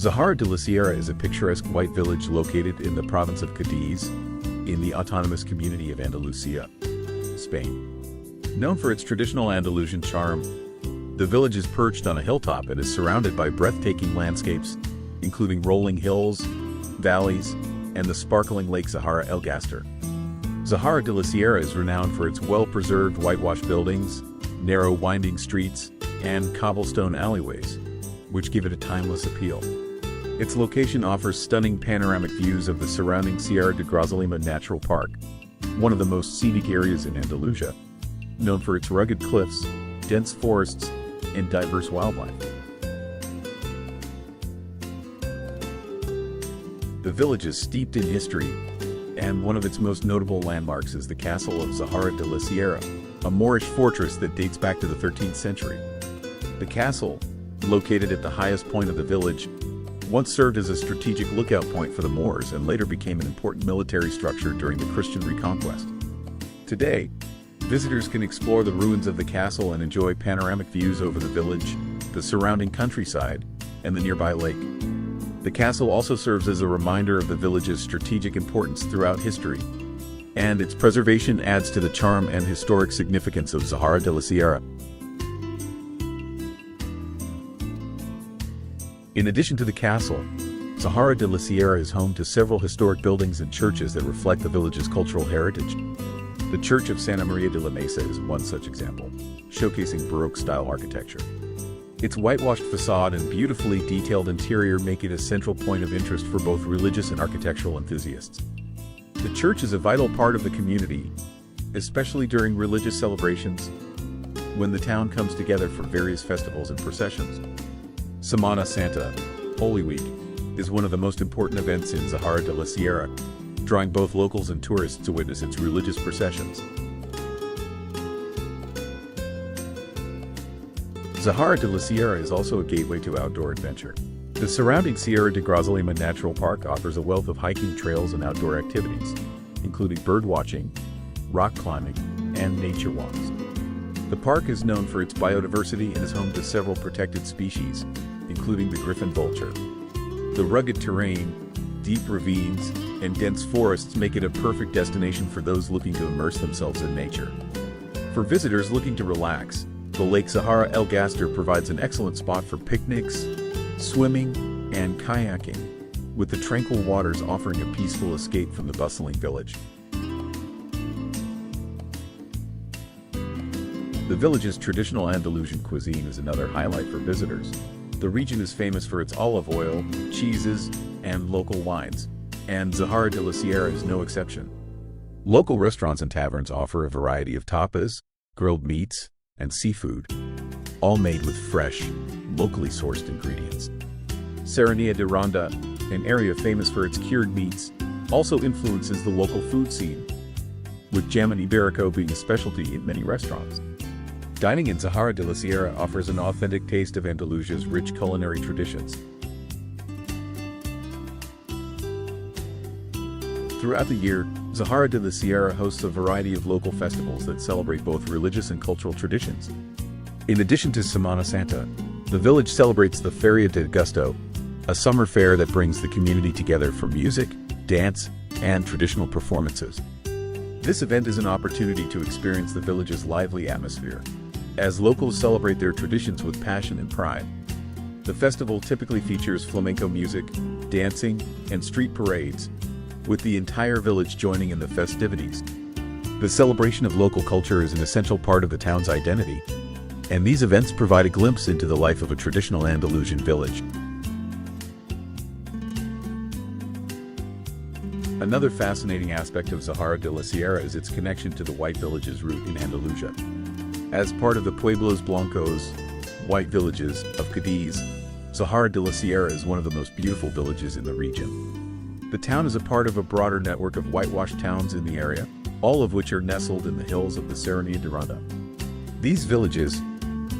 Zahara de la Sierra is a picturesque white village located in the province of Cadiz, in the autonomous community of Andalusia, Spain. Known for its traditional Andalusian charm, the village is perched on a hilltop and is surrounded by breathtaking landscapes, including rolling hills, valleys, and the sparkling lake Zahara-El Gastor. Zahara de la Sierra is renowned for its well-preserved whitewashed buildings, narrow winding streets, and cobblestone alleyways, which give it a timeless appeal. Its location offers stunning panoramic views of the surrounding Sierra de Grazalema Natural Park, one of the most scenic areas in Andalusia, known for its rugged cliffs, dense forests, and diverse wildlife. The village is steeped in history, and one of its most notable landmarks is the Castle of Zahara de la Sierra, a Moorish fortress that dates back to the 13th century. The castle, located at the highest point of the village, once served as a strategic lookout point for the Moors and later became an important military structure during the Christian reconquest. Today, visitors can explore the ruins of the castle and enjoy panoramic views over the village, the surrounding countryside, and the nearby lake. The castle also serves as a reminder of the village's strategic importance throughout history, and its preservation adds to the charm and historic significance of Zahara de la Sierra. In addition to the castle, Zahara de la Sierra is home to several historic buildings and churches that reflect the village's cultural heritage. The Church of Santa Maria de la Mesa is one such example, showcasing Baroque-style architecture. Its whitewashed facade and beautifully detailed interior make it a central point of interest for both religious and architectural enthusiasts. The church is a vital part of the community, especially during religious celebrations, when the town comes together for various festivals and processions. Semana Santa, Holy Week, is one of the most important events in Zahara de la Sierra, drawing both locals and tourists to witness its religious processions. Zahara de la Sierra is also a gateway to outdoor adventure. The surrounding Sierra de Grazalema Natural Park offers a wealth of hiking trails and outdoor activities, including birdwatching, rock climbing, and nature walks. The park is known for its biodiversity and is home to several protected species, including the griffon vulture. The rugged terrain, deep ravines, and dense forests make it a perfect destination for those looking to immerse themselves in nature. For visitors looking to relax, the Lake Zahara-El Gastor provides an excellent spot for picnics, swimming, and kayaking, with the tranquil waters offering a peaceful escape from the bustling village. The village's traditional Andalusian cuisine is another highlight for visitors. The region is famous for its olive oil, cheeses, and local wines, and Zahara de la Sierra is no exception. Local restaurants and taverns offer a variety of tapas, grilled meats, and seafood, all made with fresh, locally sourced ingredients. Serranía de Ronda, an area famous for its cured meats, also influences the local food scene, with jamón ibérico being a specialty in many restaurants. Dining in Zahara de la Sierra offers an authentic taste of Andalusia's rich culinary traditions. Throughout the year, Zahara de la Sierra hosts a variety of local festivals that celebrate both religious and cultural traditions. In addition to Semana Santa, the village celebrates the Feria de Agosto, a summer fair that brings the community together for music, dance, and traditional performances. This event is an opportunity to experience the village's lively atmosphere, as locals celebrate their traditions with passion and pride. The festival typically features flamenco music, dancing, and street parades, with the entire village joining in the festivities. The celebration of local culture is an essential part of the town's identity, and these events provide a glimpse into the life of a traditional Andalusian village. Another fascinating aspect of Zahara de la Sierra is its connection to the White Village's root in Andalusia. As part of the Pueblos Blancos, White Villages, of Cadiz, Zahara de la Sierra is one of the most beautiful villages in the region. The town is a part of a broader network of whitewashed towns in the area, all of which are nestled in the hills of the Serranía de Ronda. These villages,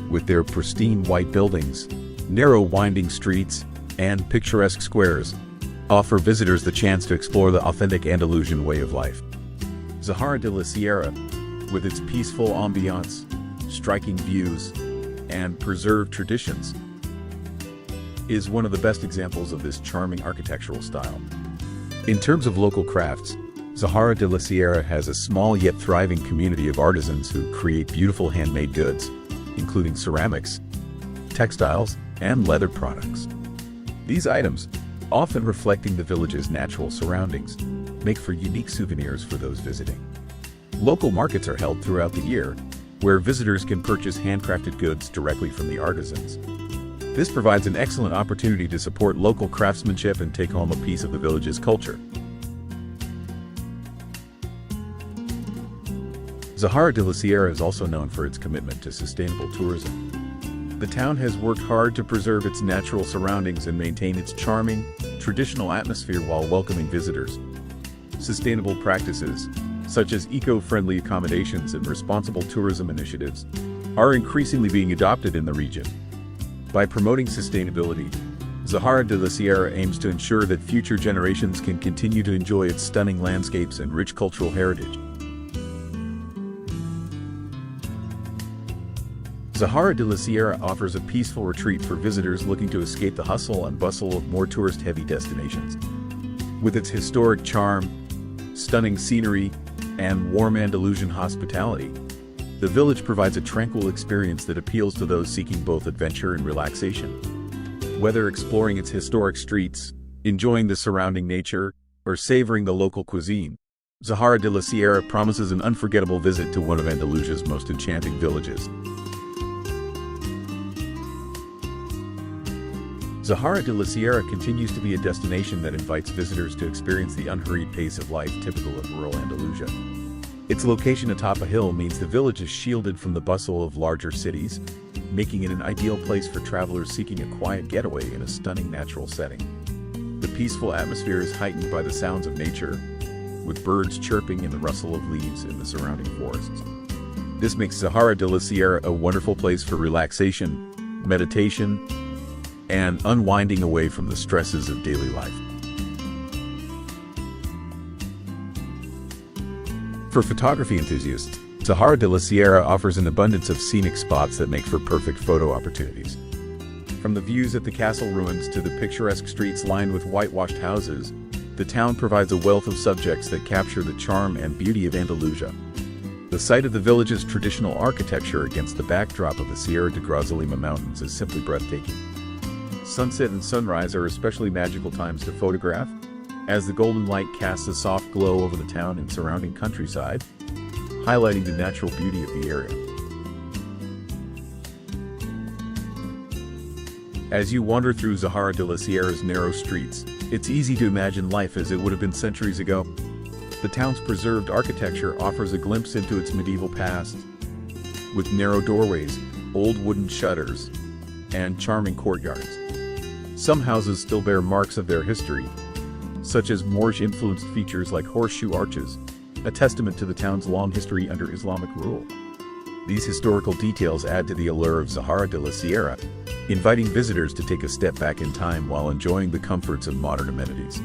with their pristine white buildings, narrow winding streets, and picturesque squares, offer visitors the chance to explore the authentic Andalusian way of life. Zahara de la Sierra, with its peaceful ambiance, striking views, and preserved traditions, is one of the best examples of this charming architectural style. In terms of local crafts, Zahara de la Sierra has a small yet thriving community of artisans who create beautiful handmade goods, including ceramics, textiles, and leather products. These items, often reflecting the village's natural surroundings, make for unique souvenirs for those visiting. Local markets are held throughout the year, where visitors can purchase handcrafted goods directly from the artisans. This provides an excellent opportunity to support local craftsmanship and take home a piece of the village's culture. Zahara de la Sierra is also known for its commitment to sustainable tourism. The town has worked hard to preserve its natural surroundings and maintain its charming, traditional atmosphere while welcoming visitors. Sustainable practices, such as eco-friendly accommodations and responsible tourism initiatives, are increasingly being adopted in the region. By promoting sustainability, Zahara de la Sierra aims to ensure that future generations can continue to enjoy its stunning landscapes and rich cultural heritage. Zahara de la Sierra offers a peaceful retreat for visitors looking to escape the hustle and bustle of more tourist-heavy destinations. With its historic charm, stunning scenery, and warm Andalusian hospitality, the village provides a tranquil experience that appeals to those seeking both adventure and relaxation. Whether exploring its historic streets, enjoying the surrounding nature, or savoring the local cuisine, Zahara de la Sierra promises an unforgettable visit to one of Andalusia's most enchanting villages. Zahara de la Sierra continues to be a destination that invites visitors to experience the unhurried pace of life typical of rural Andalusia. Its location atop a hill means the village is shielded from the bustle of larger cities, making it an ideal place for travelers seeking a quiet getaway in a stunning natural setting. The peaceful atmosphere is heightened by the sounds of nature, with birds chirping and the rustle of leaves in the surrounding forests. This makes Zahara de la Sierra a wonderful place for relaxation, meditation, and unwinding away from the stresses of daily life. For photography enthusiasts, Zahara de la Sierra offers an abundance of scenic spots that make for perfect photo opportunities. From the views at the castle ruins to the picturesque streets lined with whitewashed houses, the town provides a wealth of subjects that capture the charm and beauty of Andalusia. The sight of the village's traditional architecture against the backdrop of the Sierra de Grazalema Mountains is simply breathtaking. Sunset and sunrise are especially magical times to photograph, as the golden light casts a soft glow over the town and surrounding countryside, highlighting the natural beauty of the area. As you wander through Zahara de la Sierra's narrow streets, it's easy to imagine life as it would have been centuries ago. The town's preserved architecture offers a glimpse into its medieval past, with narrow doorways, old wooden shutters, and charming courtyards. Some houses still bear marks of their history, such as Moorish-influenced features like horseshoe arches, a testament to the town's long history under Islamic rule. These historical details add to the allure of Zahara de la Sierra, inviting visitors to take a step back in time while enjoying the comforts of modern amenities.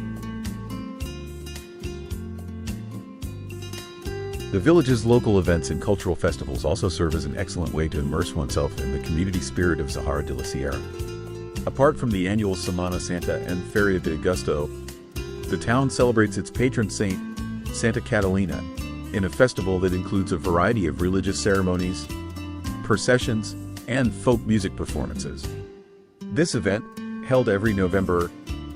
The village's local events and cultural festivals also serve as an excellent way to immerse oneself in the community spirit of Zahara de la Sierra. Apart from the annual Semana Santa and Feria de Agosto, the town celebrates its patron saint, Santa Catalina, in a festival that includes a variety of religious ceremonies, processions, and folk music performances. This event, held every November,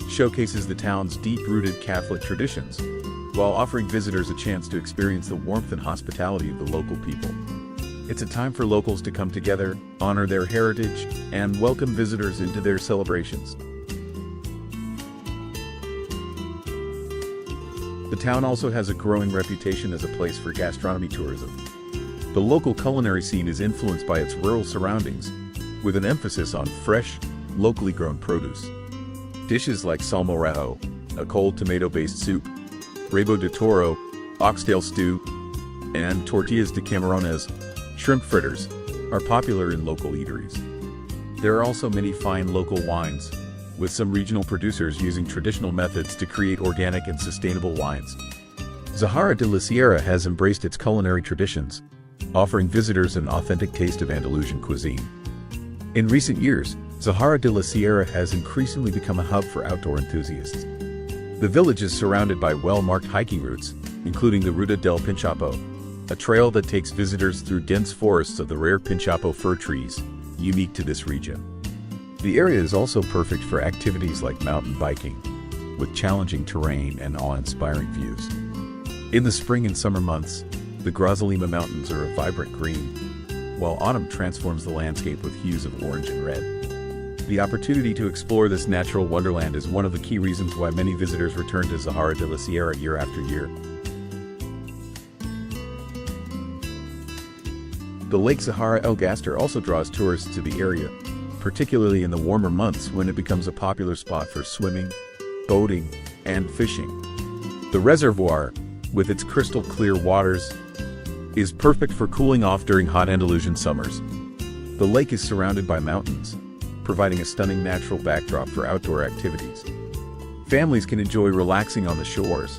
showcases the town's deep-rooted Catholic traditions, while offering visitors a chance to experience the warmth and hospitality of the local people. It's a time for locals to come together, honor their heritage, and welcome visitors into their celebrations. The town also has a growing reputation as a place for gastronomy tourism. The local culinary scene is influenced by its rural surroundings, with an emphasis on fresh, locally grown produce. Dishes like salmorejo, a cold tomato-based soup, rabo de toro, oxtail stew, and tortillas de camarones, shrimp fritters, are popular in local eateries. There are also many fine local wines, with some regional producers using traditional methods to create organic and sustainable wines. Zahara de la Sierra has embraced its culinary traditions, offering visitors an authentic taste of Andalusian cuisine. In recent years, Zahara de la Sierra has increasingly become a hub for outdoor enthusiasts. The village is surrounded by well-marked hiking routes, including the Ruta del Pinchapo, a trail that takes visitors through dense forests of the rare Pinchapo fir trees, unique to this region. The area is also perfect for activities like mountain biking, with challenging terrain and awe-inspiring views. In the spring and summer months, the Grazalema Mountains are a vibrant green, while autumn transforms the landscape with hues of orange and red. The opportunity to explore this natural wonderland is one of the key reasons why many visitors return to Zahara de la Sierra year after year. The Lake Zahara-El Gastor also draws tourists to the area, particularly in the warmer months when it becomes a popular spot for swimming, boating, and fishing. The reservoir, with its crystal-clear waters, is perfect for cooling off during hot Andalusian summers. The lake is surrounded by mountains, providing a stunning natural backdrop for outdoor activities. Families can enjoy relaxing on the shores,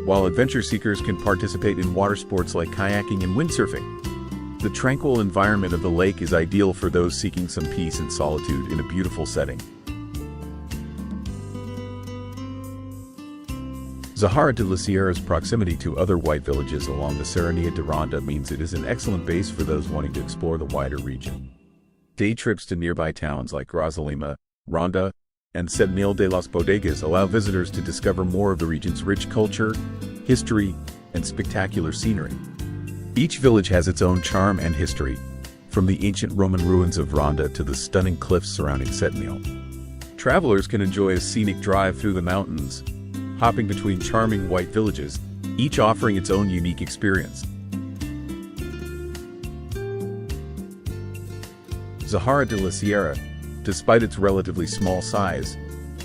while adventure seekers can participate in water sports like kayaking and windsurfing. The tranquil environment of the lake is ideal for those seeking some peace and solitude in a beautiful setting. Zahara de la Sierra's proximity to other white villages along the Serranía de Ronda means it is an excellent base for those wanting to explore the wider region. Day trips to nearby towns like Grazalema, Ronda, and Cednil de las Bodegas allow visitors to discover more of the region's rich culture, history, and spectacular scenery. Each village has its own charm and history, from the ancient Roman ruins of Ronda to the stunning cliffs surrounding Cednil. Travelers can enjoy a scenic drive through the mountains, hopping between charming white villages, each offering its own unique experience. Zahara de la Sierra, despite its relatively small size,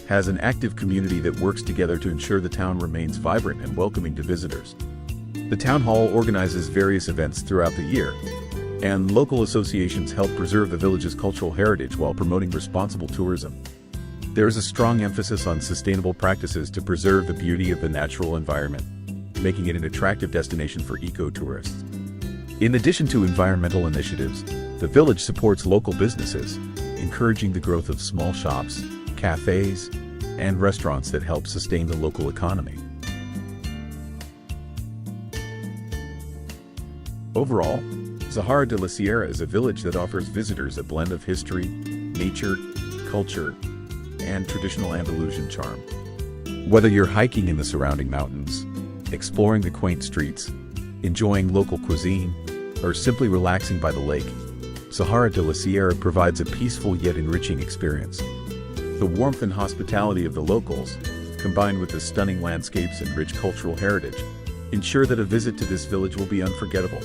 has an active community that works together to ensure the town remains vibrant and welcoming to visitors. The town hall organizes various events throughout the year, and local associations help preserve the village's cultural heritage while promoting responsible tourism. There is a strong emphasis on sustainable practices to preserve the beauty of the natural environment, making it an attractive destination for eco-tourists. In addition to environmental initiatives, the village supports local businesses, encouraging the growth of small shops, cafes, and restaurants that help sustain the local economy. Overall, Zahara de la Sierra is a village that offers visitors a blend of history, nature, culture, and traditional Andalusian charm. Whether you're hiking in the surrounding mountains, exploring the quaint streets, enjoying local cuisine, or simply relaxing by the lake, Zahara de la Sierra provides a peaceful yet enriching experience. The warmth and hospitality of the locals, combined with the stunning landscapes and rich cultural heritage, ensure that a visit to this village will be unforgettable.